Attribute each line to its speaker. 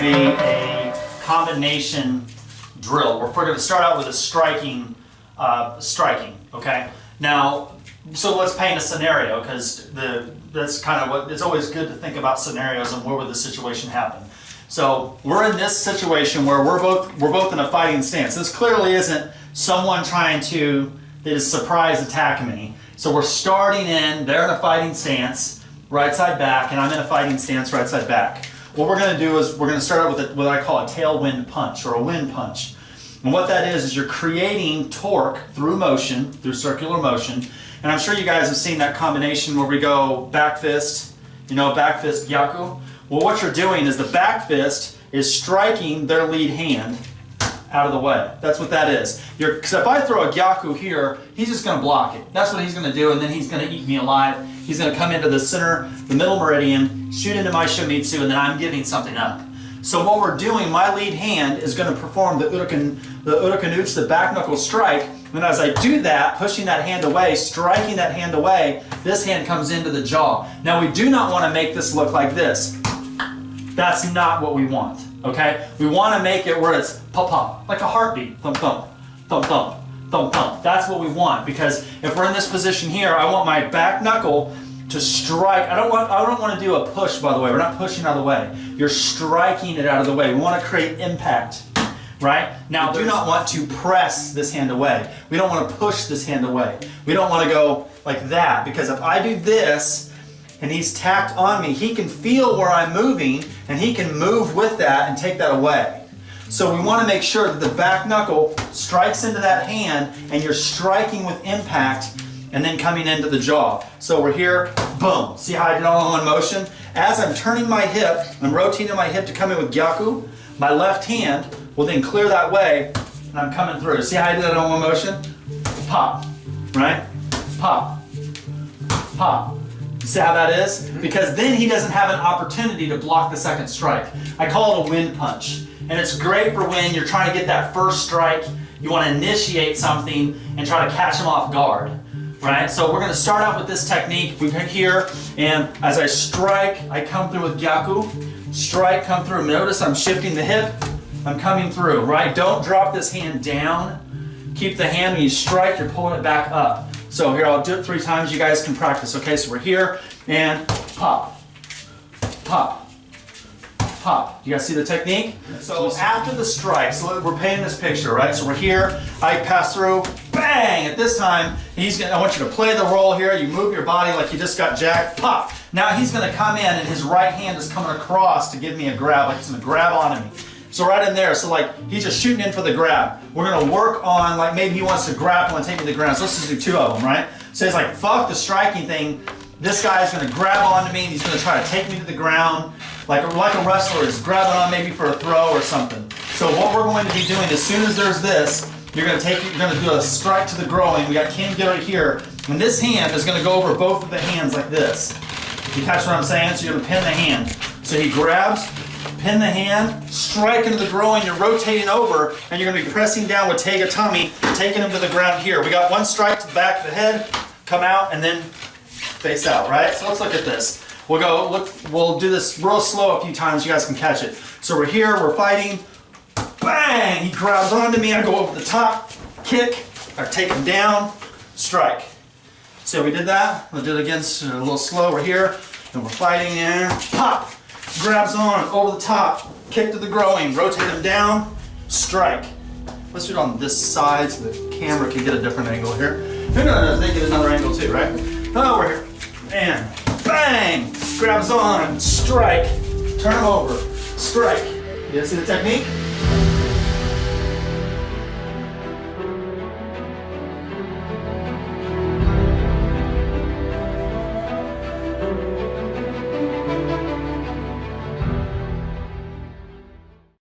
Speaker 1: be a combination drill. We're going to start out with a striking, okay? Now, so let's paint a scenario, because that's kind of what, it's always good to think about scenarios and where would the situation happen. So we're in this situation where we're both in a fighting stance. This clearly isn't someone trying to surprise attack me. So we're starting in, they're in a fighting stance, right side back, and I'm in a fighting stance, right side back. What we're going to do is we're going to start out with what I call a tailwind punch, or a wind punch. And what that is you're creating torque through motion, through circular motion. And I'm sure you guys have seen that combination where we go back fist, back fist Yokoo. Well, what you're doing is the back fist is striking their lead hand out of the way. That's what that is. Because if I throw a Yokoo here, he's just going to block it. That's what he's going to do, and then he's going to eat me alive. He's going to come into the center, the middle meridian, shoot into my Shomitsu, and then I'm giving something up. So what we're doing, my lead hand is going to perform the Urakenuchi, the back knuckle strike. And as I do that, pushing that hand away, striking that hand away, this hand comes into the jaw. Now we do not want to make this look like this. That's not what we want, okay? We want to make it where it's pop-pop, like a heartbeat, thump-thump, thump-thump, thump-thump. That's what we want, because if we're in this position here, I want my back knuckle to strike. I don't want to do a push, by the way. We're not pushing out of the way. You're striking it out of the way. We want to create impact, right? Now, we do not want to press this hand away. We don't want to push this hand away. We don't want to go like that, because if I do this, and he's tacked on me, he can feel where I'm moving, and he can move with that and take that away. So we want to make sure that the back knuckle strikes into that hand, and you're striking with impact, and then coming into the jaw. So we're here, boom. See how I did all in one motion? As I'm turning my hip, I'm rotating my hip to come in with Yokoo, my left hand will then clear that way, and I'm coming through. See how I did that in one motion? Pop, right? Pop, pop. See how that is? Because then he doesn't have an opportunity to block the second strike. I call it a wind punch. And it's great for when you're trying to get that first strike, you want to initiate something and try to catch him off guard. Right? So we're going to start out with this technique. We pick here, and as I strike, I come through with Yokoo. Strike, come through. Notice I'm shifting the hip. I'm coming through, right? Don't drop this hand down. Keep the hand when you strike, you're pulling it back up. So here, I'll do it 3 times. You guys can practice. Okay, so we're here, and pop, pop, pop. You guys see the technique? So after the strike, so we're painting this picture, right? So we're here, I pass through, bang! At this time, I want you to play the role here. You move your body like you just got jacked, pop. Now he's going to come in, and his right hand is coming across to give me a grab, like he's going to grab onto me. So right in there, so like he's just shooting in for the grab. We're going to work on, like maybe he wants to grapple and take me to the ground. So let's just do 2 of them, right? So it's like, fuck the striking thing. This guy's going to grab onto me, and he's going to try to take me to the ground. Like a wrestler is grabbing on maybe for a throw or something. So what we're going to be doing, as soon as there's this, you're going to do a strike to the groin. We got Ken right here. And this hand is going to go over both of the hands like this. You catch what I'm saying? So you're going to pin the hand. So he grabs, pin the hand, strike into the groin, you're rotating over, and you're going to be pressing down with Tagatami, taking him to the ground here. We got 1 strike to the back of the head, come out, and then face out, right? So let's look at this. We'll do this real slow a few times, you guys can catch it. So we're here, we're fighting, bang! He grabs onto me, I go over the top, kick, I take him down, strike. So we did that, we'll do it again, so a little slow, we're here, and we're fighting, and pop! Grabs on, over the top, kick to the groin, rotate him down, strike. Let's do it on this side so the camera can get a different angle here. No, they get another angle too, right? Oh, we're here. And bang! Grabs on, strike, turn him over, strike. You guys see the technique?